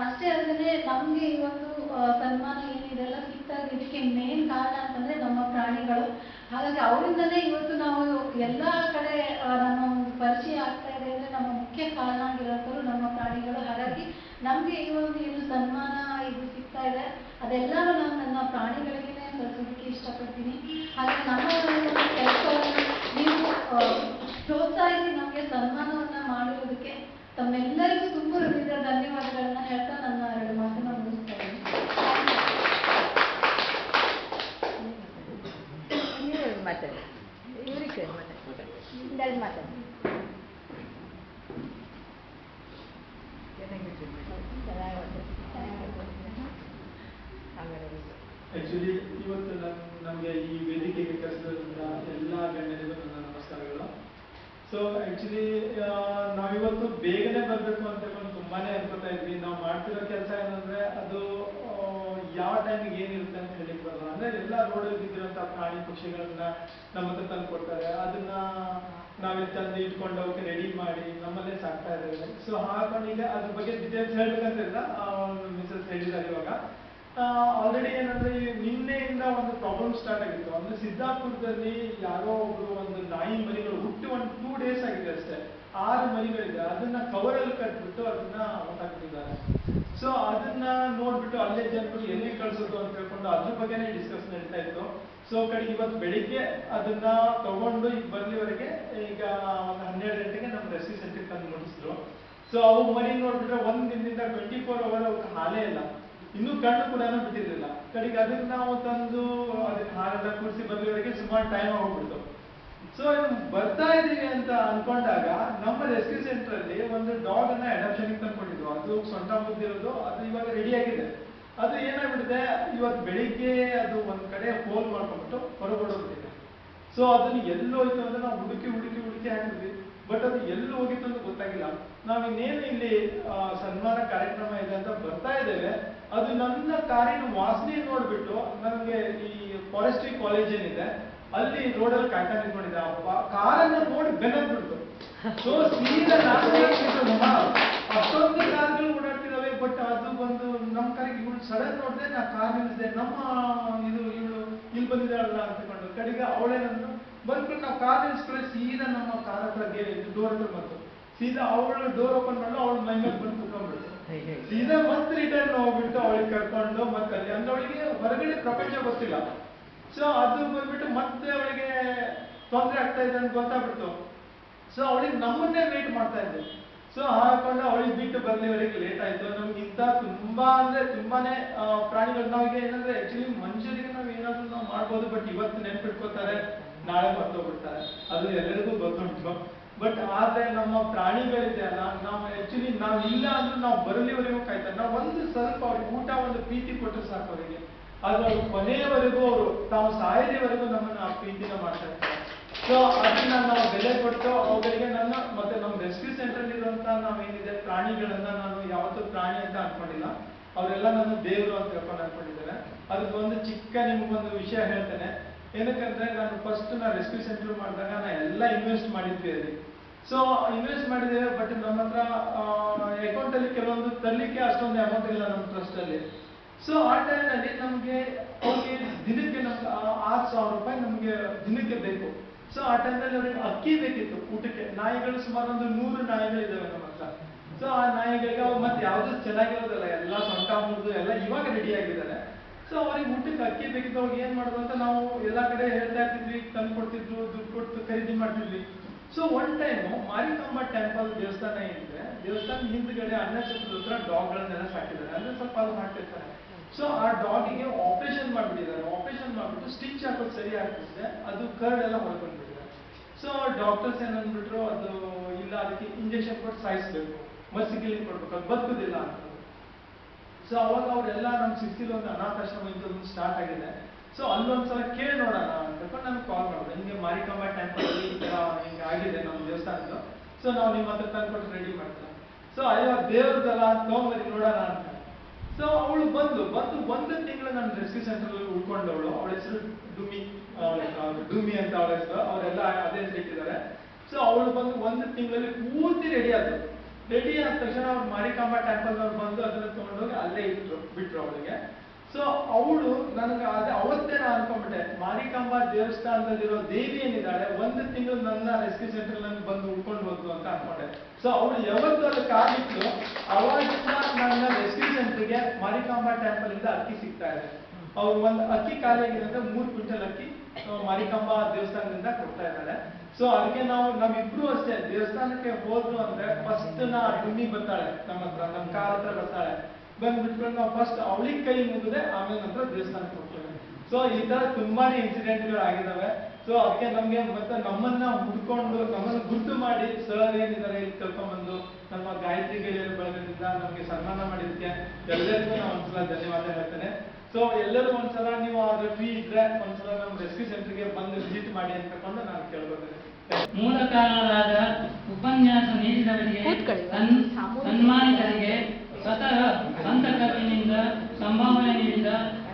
ಅಷ್ಟೇ ಅಲ್ಲದೆ ನಮ್ಗೆ ಈ ಒಂದು ಸನ್ಮಾನ ಏನಿದೆಲ್ಲ ಸಿಗ್ತಾ ಇದಕ್ಕೆ ಮೇನ್ ಕಾರಣ ಅಂತಂದ್ರೆ ನಮ್ಮ ಪ್ರಾಣಿಗಳು. ಹಾಗಾಗಿ ಅವರಿಂದನೇ ಇವತ್ತು ನಾವು ಎಲ್ಲಾ ಕಡೆ ನಮ್ಮ ಒಂದು ಪರಿಚಯ ಆಗ್ತಾ ಇದೆ ಅಂದ್ರೆ ನಮ್ಮ ಮುಖ್ಯ ಕಾರಣ ಆಗಿರೋರು ನಮ್ಮ ಪ್ರಾಣಿಗಳು. ಹಾಗಾಗಿ ನಮ್ಗೆ ಈ ಒಂದು ಏನು ಸನ್ಮಾನ ಇದು ಸಿಗ್ತಾ ಇದೆ ಅದೆಲ್ಲಾನು ನಾನು ನನ್ನ ಪ್ರಾಣಿಗಳಿಗೆ ಸಲ್ಲಿಸೋದಕ್ಕೆ ಇಷ್ಟಪಡ್ತೀನಿ. ಹಾಗೆ ನಮ್ಮ ಕೆಲಸವನ್ನು ನೀವು ಪ್ರೋತ್ಸಾಹಿಸಿ ನಮಗೆ ಸನ್ಮಾನವನ್ನ ಮಾಡಿರೋದಕ್ಕೆ ತಮ್ಮೆಲ್ಲರಿಗೂ ತುಂಬ ಹೃದಯದ ಧನ್ಯವಾದಗಳನ್ನ ಹೇಳ್ತಾ ನನ್ನ 2 ಮಾತನ್ನ ಮುಗಿಸ್ತಾ ಇದ್ದೀನಿ. ಮಾತಾಡಿ, ಇವ್ರಿಗೆ ಮಾತಾಡಿ, ಮಾತಾಡಿ. ಆಕ್ಚುಲಿ ಇವತ್ತು ನಮಗೆ ಈ ವೇದಿಕೆಗೆ ಕರೆಸಿದಂತ ಎಲ್ಲ ಗಣ್ಯರಿಗೂ ನನ್ನ ನಮಸ್ಕಾರಗಳು. ಸೊ ಆಕ್ಚುಲಿ ನಾವಿವತ್ತು ಬೇಗನೆ ಬರಬೇಕು ಅಂತ ತುಂಬಾನೇ ಅನ್ಕೋತಾ ಇದ್ವಿ. ನಾವು ಮಾಡ್ತಿರೋ ಕೆಲಸ ಏನಂದ್ರೆ ಅದು ಯಾವ ಟೈಮಿಗೆ ಏನಿರುತ್ತೆ ಅಂತ ಹೇಳಿಕ್ ಬರಲ್ಲ. ಅಂದ್ರೆ ಎಲ್ಲ ರೋಡಲ್ಲಿ ಬಿದ್ದಿರೋಂಥ ಪ್ರಾಣಿ ಪಕ್ಷಿಗಳನ್ನ ನಮ್ಮ ಹತ್ರ ತಂದು ಕೊಡ್ತಾರೆ. ಅದನ್ನ ನಾವೇ ತಂದು ಇಟ್ಕೊಂಡು ಅವಕ್ಕೆ ರೆಡಿ ಮಾಡಿ ನಮ್ಮಲ್ಲೇ ಸಾಕ್ತಾ ಇದ್ದೇವೆ. ಸೊ ಹಾಕೊಂಡು ಈಗ ಅದ್ರ ಬಗ್ಗೆ ಡೀಟೇಲ್ಸ್ ಹೇಳ್ಬೇಕಂತ ಇಲ್ಲ, ಮಿಸಸ್ ಹೇಳಿದ್ದಾರೆ. ಇವಾಗ ಆಲ್ರೆಡಿ ಏನಂದ್ರೆ ನಿನ್ನೆಯಿಂದ ಒಂದು ಪ್ರಾಬ್ಲಮ್ ಸ್ಟಾರ್ಟ್ ಆಗಿತ್ತು. ಅಂದ್ರೆ ಸಿದ್ದಾಪುರದಲ್ಲಿ ಯಾರೋ ಒಬ್ರು ಒಂದು ನಾಯಿ ಮರಿಗಳು ಹುಟ್ಟಿ ಒಂದು 2 days ಆಗಿದೆ ಅಷ್ಟೇ, 6 ಮರಿಗಳಿದೆ. ಅದನ್ನ ಕವರಲ್ಲಿ ಕಟ್ಬಿಟ್ಟು ಅದನ್ನ ಹೊತ್ತಾಕ್ತಿದ್ದಾರೆ. ಸೊ ಅದನ್ನ ನೋಡ್ಬಿಟ್ಟು ಅಲ್ಲೇ ಜನರು ಎಲ್ಲಿ ಕಳ್ಸೋದು ಅಂತ ಹೇಳ್ಕೊಂಡು ಅದ್ರ ಬಗ್ಗೆನೇ ಡಿಸ್ಕಸ್ ನಡೀತಾ ಇತ್ತು. ಸೊ ಕಡೆಗೆ ಇವತ್ತು ಬೆಳಿಗ್ಗೆ ಅದನ್ನ ತಗೊಂಡು ಈಗ ಬರ್ಲಿವರೆಗೆ ಈಗ ಒಂದು 12 ಗಂಟೆಗೆ ನಮ್ಮ ರೆಸ್ಕ್ಯೂ ಸೆಂಟರ್ಗೆ ತಂದು ಮುಟ್ಟಿಸಿದ್ರು. ಸೊ ಅವು ಮರಿ ನೋಡ್ಬಿಟ್ರೆ 1 ದಿನದಿಂದ 24 hours ಅವಕ್ಕೆ ಹಾಲೇ ಇಲ್ಲ, ಇನ್ನೂ ಕಣ್ಣು ಕೂಡ ಬಿಟ್ಟಿರಲಿಲ್ಲ. ಕಡೆಗೆ ಅದನ್ನ ನಾವು ತಂದು ಅದನ್ನ ಹಾಲೆಲ್ಲ ಕೂಡಿಸಿ ಬರ್ಲಿವರೆಗೆ ಸುಮಾರು ಟೈಮ್ ಹೋಗ್ಬಿಡ್ತು. ಸೊ ಬರ್ತಾ ಇದೀವಿ ಅಂತ ಅನ್ಕೊಂಡಾಗ ನಮ್ಮ ರೆಸ್ಕ್ಯೂ ಸೆಂಟರ್ ಅಲ್ಲಿ ಒಂದು ಡಾಗ್ ಅನ್ನ ಅಡಾಪ್ಷನ್ ತಂದ್ಕೊಂಡಿದ್ವು. ಅದು ಅದು ಸೊಂಟ ಮುದ್ದಿರೋದು ಅದು ಇವಾಗ ರೆಡಿ ಆಗಿದೆ. ಅದು ಏನಾಗ್ಬಿಟ್ಟಿದೆ, ಇವತ್ತು ಬೆಳಿಗ್ಗೆ ಅದು ಒಂದ್ ಕಡೆ ಹೋಲ್ ಮಾಡ್ಕೊಂಡ್ಬಿಟ್ಟು ಹೊರಗಡೆ. ಸೊ ಅದನ್ನ ಎಲ್ಲಿ ಹೋಯ್ತು ಅಂದ್ರೆ ನಾವು ಹುಡುಕಿ ಹಾಕಿದ್ವಿ, ಬಟ್ ಅದು ಎಲ್ಲಿ ಹೋಗಿತ್ತು ಅಂತ ಗೊತ್ತಾಗಿಲ್ಲ. ನಾವ್ ಇನ್ನೇನು ಇಲ್ಲಿ ಸನ್ಮಾನ ಕಾರ್ಯಕ್ರಮ ಇದೆ ಅಂತ ಬರ್ತಾ ಇದ್ದೇವೆ, ಅದು ನನ್ನ ಕಾರಿನ ವಾಸನೆ ನೋಡ್ಬಿಟ್ಟು ನನಗೆ ಈ ಫಾರೆಸ್ಟ್ರಿ ಕಾಲೇಜ್ ಏನಿದೆ ಅಲ್ಲಿ ರೋಡಲ್ಲಿ ಕಾಯ್ತಾ ನಿಂತ್ಕೊಂಡಿದ್ದೆ. ಕಾರನ್ನ ನೋಡಿ ಬೆನ್ನಬಿಡ್ತು. ಸೊ ಸೀದಾ ಅಷ್ಟೊಂದು ಕಾರ್ಗಳು ಓಡಾಡ್ತಿದಾವೆ, ಬಟ್ ಅದು ಬಂದು ನಮ್ಮ ಕಾರಿಗೆ ಇವಳು ಸಡನ್ ನೋಡಿದೆ, ನಾ ಕಾರ್ ನಿಲ್ಲಿಸಿದೆ, ನಮ್ಮ ಇವಳು ಇಲ್ಲಿ ಬಂದಿದ್ದಾಳಲ್ಲ ಅಂತಕೊಂಡು ಕಡೆಗೆ ಅವಳೇನಂದ್ರು ಬಂದ್ಬಿಟ್ಟು ನಾವು ಕಾರ್ ನಿಲ್ಸ್ಕೊಳ್ಳಿ ಸೀದಾ ನಮ್ಮ ಕಾರ್ ಹತ್ರ ಡೋರ್ ಹತ್ರ ಬಂತು. ಸೀದಾ ಅವಳು ಡೋರ್ ಓಪನ್ ಮಾಡಲು ಅವಳು ಮೈ ಮೇಲೆ ಬಂದು ಕುತ್ಕೊಂಡ್ಬಿಡ್ತು. ಸೀದಾ ಮತ್ತೆ ರಿಟರ್ನ್ ಹೋಗ್ಬಿಟ್ಟು ಅವಳಿಗೆ ಕರ್ಕೊಂಡು ಮತ್ತೆ ಅಲ್ಲಿ ಅಂದ್ರೆ ಅವಳಿಗೆ ಹೊರಗಡೆ ಪ್ರಪಂಚ ಗೊತ್ತಿಲ್ಲ. ಸೊ ಅದು ಬಂದ್ಬಿಟ್ಟು ಮತ್ತೆ ಅವಳಿಗೆ ತೊಂದರೆ ಆಗ್ತಾ ಇದೆ ಅಂತ ಗೊತ್ತಾಗ್ಬಿಡ್ತು. ಸೊ ಅವಳಿಗೆ ನಮ್ಮನ್ನೇ ವೇಟ್ ಮಾಡ್ತಾ ಇದ್ದೆ. ಸೊ ಹಾಕೊಂಡು ಅವಳಿಗೆ ಬಿಟ್ಟು ಬರ್ಲಿವರೆಗೆ ಲೇಟ್ ಆಯ್ತು. ನಮ್ಗೆ ಇಂಥ ತುಂಬಾನೇ ಪ್ರಾಣಿಗಳು ನಾವೀಗ ಏನಂದ್ರೆ ಆಕ್ಚುಲಿ ಮನುಷ್ಯರಿಗೆ ನಾವು ಏನಾದ್ರೂ ನಾವು ಮಾಡ್ಬೋದು, ಬಟ್ ಇವತ್ತು ನೆನ್ಪಿಟ್ಕೋತಾರೆ, ನಾಳೆ ಮರ್ತೋಗ್ಬಿಡ್ತಾರೆ, ಅದು ಎಲ್ಲರಿಗೂ ಗೊತ್ತುಂಟು. ಬಟ್ ಆದ್ರೆ ನಮ್ಮ ಪ್ರಾಣಿಗಳಿದೆ ಅಲ್ಲ, ನಾವು ಆಕ್ಚುಲಿ ನಾವ್ ಇಲ್ಲ ಅಂದ್ರೆ ನಾವು ಬರಲಿವರೆಗೂ ಕಾಯ್ತಾರೆ. ನಾವು ಒಂದು ಸ್ವಲ್ಪ ಅವ್ರಿಗೆ ಊಟ ಒಂದು ಪ್ರೀತಿ ಕೊಟ್ಟರೆ ಸಾಕು ಅವರಿಗೆ, ಅದು ಅವ್ರು ಕೊನೆಯವರೆಗೂ ಅವರು ತಾವು ಸಾಯದವರೆಗೂ ನಮ್ಮನ್ನ ಆ ಪ್ರೀತಿನ ಮಾಡ್ತಾ ಇರ್ತಾರೆ. ಸೊ ಅದನ್ನ ನಾವು ಬೆಲೆ ಕೊಟ್ಟು ಅವುಗಳಿಗೆ ಮತ್ತೆ ನಮ್ಮ ರೆಸ್ಕ್ಯೂ ಸೆಂಟರ್ ಇರುವಂತ ನಾವೇನಿದೆ ಪ್ರಾಣಿಗಳನ್ನ ನಾನು ಯಾವತ್ತೂ ಪ್ರಾಣಿ ಅಂತ ಅನ್ಕೊಂಡಿಲ್ಲ, ಅವರೆಲ್ಲ ನನ್ನ ದೇವರು ಅಂತ ಹೇಳ್ಕೊಂಡು ಅನ್ಕೊಂಡಿದ್ದಾರೆ. ಅದಕ್ಕೆ ಒಂದು ಚಿಕ್ಕ ನಿಮ್ಗೊಂದು ವಿಷಯ ಹೇಳ್ತೇನೆ. ಏನಕ್ಕಂದ್ರೆ ನಾನು ಫಸ್ಟ್ ರೆಸ್ಕ್ಯೂ ಸೆಂಟರ್ ಮಾಡಿದಾಗ ನಾ ಎಲ್ಲ ಇನ್ವೆಸ್ಟ್ ಮಾಡಿದ್ವಿ ಅಲ್ಲಿ. ಸೊ ಇನ್ವೆಸ್ಟ್ ಮಾಡಿದ್ದೇವೆ, ಬಟ್ ನಮ್ಮ ಹತ್ರ ಅಕೌಂಟ್ ಅಲ್ಲಿ ಕೆಲವೊಂದು ತರಲಿಕ್ಕೆ ಅಷ್ಟೊಂದು ಅಮೌಂಟ್ ಇಲ್ಲ ನಮ್ಮ ಟ್ರಸ್ಟ್ ಅಲ್ಲಿ. ಸೊ ಆ ಟೈಮ್ ನಲ್ಲಿ ನಮ್ಗೆ ಅವ್ರಿಗೆ ದಿನಕ್ಕೆ ನಮ್ಗೆ 6,000 ರೂಪಾಯಿ ನಮ್ಗೆ ದಿನಕ್ಕೆ ಬೇಕು. ಸೊ ಆ ಟೈಮ್ನಲ್ಲಿ ಅವ್ರಿಗೆ ಅಕ್ಕಿ ಬೇಕಿತ್ತು ಊಟಕ್ಕೆ. ನಾಯಿಗಳು ಸುಮಾರು ಒಂದು 100 ನಾಯಿಗಳಿದಾವೆ ನಮ್ಮ ಹತ್ರ. ಸೊ ಆ ನಾಯಿಗಳಿಗೆ ಅವು ಮತ್ತೆ ಯಾವ್ದು ಚೆನ್ನಾಗಿರೋದಲ್ಲ, ಎಲ್ಲ ಸೊಂಟ ಮುರಿದು ಎಲ್ಲ ಇವಾಗ ರೆಡಿ ಆಗಿದ್ದಾರೆ. ಸೊ ಅವ್ರಿಗೆ ಊಟಕ್ಕೆ ಅಕ್ಕಿ ಬೇಕಿತ್ತು. ಅವ್ರಿಗೆ ಏನ್ ಮಾಡೋದು ಅಂತ ನಾವು ಎಲ್ಲಾ ಕಡೆ ಹೇಳ್ತಾ ಇರ್ತಿದ್ವಿ, ತಂದು ಕೊಡ್ತಿದ್ರು, ದುಡ್ಡು ಕೊಟ್ಟು ಖರೀದಿ ಮಾಡ್ತಿದ್ವಿ. So one time Marikamba temple ದೇವಸ್ಥಾನ ಏನಿದೆ, ದೇವಸ್ಥಾನ ಹಿಂದ್ಗಡೆ ಅನ್ನಛತ್ರದ ಹತ್ರ ಡಾಗ್ಗಳನ್ನೆಲ್ಲ ಸಾಕಿದ್ದಾರೆ, ಅಂದ್ರೆ ಸ್ವಲ್ಪ ಅದು ಮಾಡ್ತಿರ್ತಾರೆ. ಸೊ ಆ ಡಾಗಿಗೆ ಆಪರೇಷನ್ ಮಾಡ್ಬಿಟ್ಟಿದ್ದಾರೆ. ಆಪರೇಷನ್ ಮಾಡ್ಬಿಟ್ಟು ಸ್ಟಿಚ್ ಹಾಕೋದು ಸರಿ ಆಗ್ತಿದೆ, ಅದು ಕರ್ಡ್ ಎಲ್ಲ ಹೊರಕೊಂಡ್ಬಿಟ್ಟಿದ್ದಾರೆ. ಸೊ ಡಾಕ್ಟರ್ಸ್ ಏನಂದ್ಬಿಟ್ರು, ಅದು ಇಲ್ಲ, ಅದಕ್ಕೆ ಇಂಜೆಕ್ಷನ್ ಕೊಟ್ಟು ಸಾಯಿಸ್ಬೇಕು, ಮಸಿಗಿಲಿ ಕೊಡ್ಬೇಕು, ಅದು ಬದುಕುದಿಲ್ಲ ಅಂತ. ಸೊ ಅವಾಗ ಅವರೆಲ್ಲ ನಮ್ಮ ಸಿಕ್ಕಿಲಿ ಒಂದು ಅನಾಥಾಶ್ರಮ ಇಂಥದ್ದು ಸ್ಟಾರ್ಟ್ ಆಗಿದೆ. ಸೊ ಅಲ್ಲೊಂದ್ಸಲ ಕೇಳಿ ನೋಡೋಣ ಅಂತ ನಮ್ಗೆ ಕಾಲ್ ಮಾಡಿದೆ, ಹಿಂಗೆ ಮಾರಿಕಾಂಬಾ ಟೆಂಪಲ್ ಈ ತರ ಹಿಂಗೆ ಆಗಿದೆ ನಮ್ಮ ದೇವಸ್ಥಾನದ್ದು. ಸೊ ನಾವು ನಿಮ್ಮ ಹತ್ರ ತಂದ್ಕೊಟ್ಟು ರೆಡಿ ಮಾಡ್ತೇವೆ. ಸೊ ಅಯ್ಯೋ ದೇವ್ರದಲ್ಲ ತಗೊಂಬರಿ ನೋಡೋಣ ಅಂತ. ಸೊ ಅವಳು ಬಂದು ಒಂದು ತಿಂಗಳು ನನ್ನ ರೆಸ್ಕ್ಯೂ ಸೆಂಟರ್ ಅಲ್ಲಿ ಉಳ್ಕೊಂಡವಳು. ಅವಳ ಹೆಸರು ಡುಮಿ ಅಂತ ಅವಳ ಹೆಸರು, ಅವರೆಲ್ಲ ಅದೇ ಹೆಸರು ಇಟ್ಟಿದ್ದಾರೆ. ಸೊ ಅವಳು ಬಂದು ಒಂದು ತಿಂಗಳಲ್ಲಿ ಪೂರ್ತಿ ರೆಡಿ ಆದ ತಕ್ಷಣ ಅವ್ರು ಮಾರಿಕಾಂಬಾ ಟೆಂಪಲ್ ಅವ್ರು ಬಂದು ಅದನ್ನ ತಗೊಂಡೋಗಿ ಅಲ್ಲೇ ಬಿಟ್ರು ಅವಳಿಗೆ. ಸೊ ಅವಳು ನನಗೆ ಅವತ್ತೇ ನಾನು ಅನ್ಕೊಂಡ್ಬಿಟ್ಟೆ, ಮಾರಿಕಾಂಬಾ ದೇವಸ್ಥಾನದಲ್ಲಿರೋ ದೇವಿ ಏನಿದ್ದಾಳೆ ಒಂದು ತಿಂಗಳು ನನ್ನ ರೆಸ್ಕ್ಯೂ ಸೆಂಟರ್ ನನಗೆ ಬಂದು ಉಳ್ಕೊಂಡು ಹೋದ್ಲು ಅಂತ ಅನ್ಕೊಂಡೆ. ಸೊ ಅವಳು ಯಾವತ್ತು ಅದು ಕಾಲಿಟ್ಲು ಅವಾಗಿಂದ ನನ್ನ ರೆಸ್ಕ್ಯೂ ಸೆಂಟರ್ಗೆ ಮಾರಿಕಾಂಬಾ ಟೆಂಪಲ್ ಇಂದ ಅಕ್ಕಿ ಸಿಗ್ತಾ ಇದೆ. ಅವ್ರು ಒಂದು ಅಕ್ಕಿ ಖಾಲಿಯಾಗಿದೆ ಅಂದ್ರೆ 3 ಕ್ವಿಂಟಲ್ ಅಕ್ಕಿ ಮಾರಿಕಾಂಬಾ ದೇವಸ್ಥಾನದಿಂದ ಕೊಡ್ತಾ ಇದ್ದಾರೆ. ಸೊ ಅದಕ್ಕೆ ನಾವಿಬ್ರು ಅಷ್ಟೇ ದೇವಸ್ಥಾನಕ್ಕೆ ಹೋದ್ರು ಅಂದ್ರೆ ಫಸ್ಟ್ ಡುಮ್ಮಿ ಬರ್ತಾಳೆ ನಮ್ಮ ಹತ್ರ, ನಮ್ಮ ಕಾರ್ ಹತ್ರ ಬರ್ತಾಳೆ. ಬಂದ್ಬಿಟ್ಕೊಂಡು ನಾವು ಫಸ್ಟ್ ಅವಳಿಗೆ ಕೈ ಮುಗಿದೆ, ಆಮೇಲೆ ನಂತರ ದೇವಸ್ಥಾನಕ್ಕೆ ಹೋಗ್ತೇವೆ. ಸೊ ಈ ತರ ತುಂಬಾನೇ ಇನ್ಸಿಡೆಂಟ್ಗಳು ಆಗಿದಾವೆ. ಸೊ ಅದಕ್ಕೆ ನಮ್ಗೆ ಮತ್ತೆ ನಮ್ಮನ್ನ ಹುಡ್ಕೊಂಡು ನಮ್ಮನ್ನು ಗುರ್ತು ಮಾಡಿ ಸರ್ ಏನಿದ್ದಾರೆ ಇಲ್ಲಿ ಕರ್ಕೊಂಡ್ಬಂದು ನಮ್ಮ ಗಾಯತ್ರಿ ಗೆಳೆಯರ ಬಳಗದಿಂದ ನಮ್ಗೆ ಸನ್ಮಾನ ಮಾಡಿದ್ದಕ್ಕೆ ಎಲ್ಲರಿಗೂ ನಾನು ಒಂದ್ಸಲ ಧನ್ಯವಾದ ಹೇಳ್ತೇನೆ. ಸೊ ಎಲ್ಲರೂ ಒಂದ್ಸಲ ನೀವು ಆದ್ರೆ ಫ್ರೀ ಇದ್ರೆ ಒಂದ್ಸಲ ನಮ್ಮ ರೆಸ್ಕ್ಯೂ ಸೆಂಟರ್ಗೆ ಬಂದು ವಿಸಿಟ್ ಮಾಡಿ ಅಂತ ನಾನು ಕೇಳ್ಕೊತೇನೆ. ಮೂಲ ಕಾರಣರಾದ ಉಪನ್ಯಾಸ ನೀಡಿದವರಿಗೆ ಸನ್ಮಾನಿತರಿಗೆ ಸ್ವತಃ ಸ್ವಂತ ಖರ್ಚಿನಿಂದ ಸಂಭಾವನೆ ನೀಡಿದ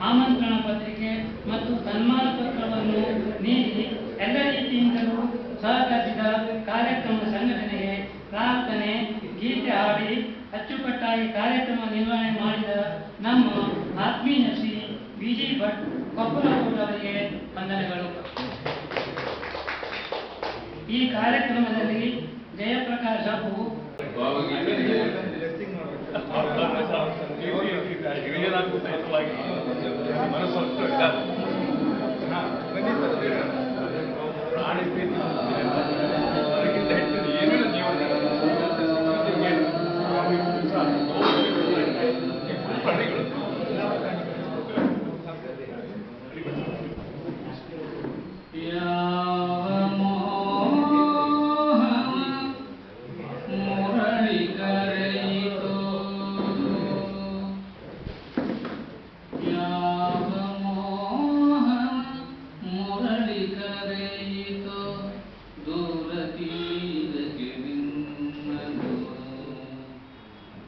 ಆಮಂತ್ರಣ ಪತ್ರಿಕೆ ಮತ್ತು ಸನ್ಮಾನ ಪತ್ರವನ್ನು ನೀಡಿ ಎಲ್ಲ ರೀತಿಯಿಂದಲೂ ಸಹಕರಿಸಿದ ಕಾರ್ಯಕ್ರಮ ಸಂಘಟನೆಗೆ ಪ್ರಾರ್ಥನೆ, ಗೀತೆ ಹಾಡಿ ಅಚ್ಚುಕಟ್ಟಾಗಿ ಕಾರ್ಯಕ್ರಮ ನಿರ್ವಹಣೆ ಮಾಡಿದ ನಮ್ಮ ಆತ್ಮೀಯ ಶ್ರೀ ವಿಜಿ ಭಟ್ ಕೊಪ್ಪಲಕೋಟ್ ಅವರಿಗೆ ವಂದನೆಗಳು. ಈ ಕಾರ್ಯಕ್ರಮದಲ್ಲಿ ಜಯಪ್ರಕಾಶ್ ಅಪ್ಪು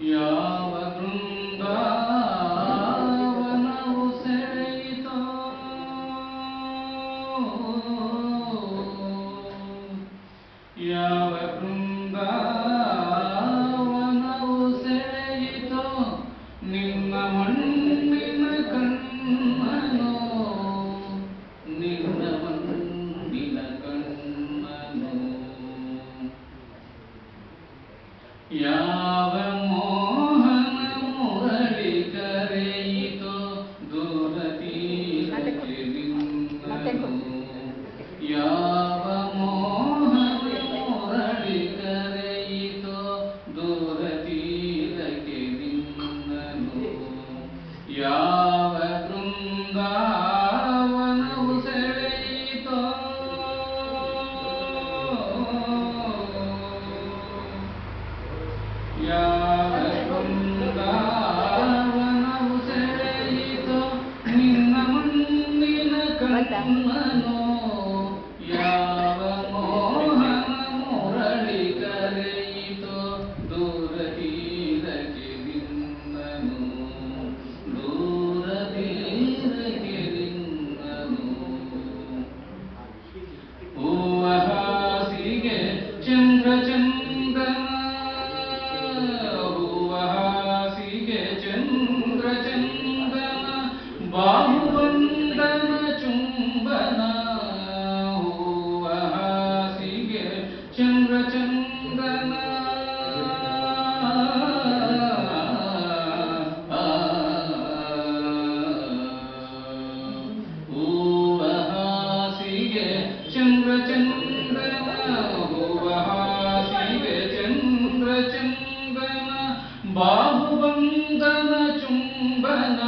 ಯಾವ ಬೃಂದಾವನವು ಸೆಳೆಯಿತೋ ಯಾವ ಬೃಂದಾವನವು ಸೆಳೆಯಿತೋ ನಿನ್ನ ಮಣ್ಣಿನ ಕಣ್ಣನು ನಿನ್ನ ಮಣ್ಣಿನ ಕಣ್ಣನು ಯಾವ ಮೋಹನ ಮುರಳಿ ಕರೆಯಿತೋ ದೂರ ತೀರಕ್ಕೆ ನಿನ್ನನು ಯಾವ ಮೋಹನ ಮುರಳಿ ಕರೆಯಿತೋ ದೂರ ತೀರಕ್ಕೆ ನಿನ್ನನು ಯಾವ ಬೃಂದಾವನವು ಸೆಳೆಯಿತೋ ಯಾವ ಬೃಂದಾವನವು ಸೆಳೆಯಿತೋ ನಿನ್ನ ಮಣ್ಣಿನ ಕಣ್ಣನು ಯಾವ ಮೋಹನ ಮುರಳಿ ಕರೆಯಿತೋ ದೂರ ತೀರಕ್ಕೆ ನಿನ್ನನು ದೂರ ತೀರಕ್ಕೆ ನಿನ್ನನು ಹೂವ ಹಾಸಿಗೆ ಚಂದ್ರ ಚಂದನ ಹೂವ ಹಾಸಿಗೆ ಚಂದ್ರ ಚಂದನ ಬಾಹುಬಂಧನ ಚುಂಬನ ಹೂವ ಹಾಸಿಗೆ ಚಂದ್ರ ಚಂದನ ಹೂವ ಹಾಸಿಗೆ ಚಂದ್ರ ಚಂದನ ಹೂವ ಹಾಸಿಗೆ ಚಂದ್ರ ಚಂದನ ಬಾಹುಬಂಧನ ಚುಂಬನ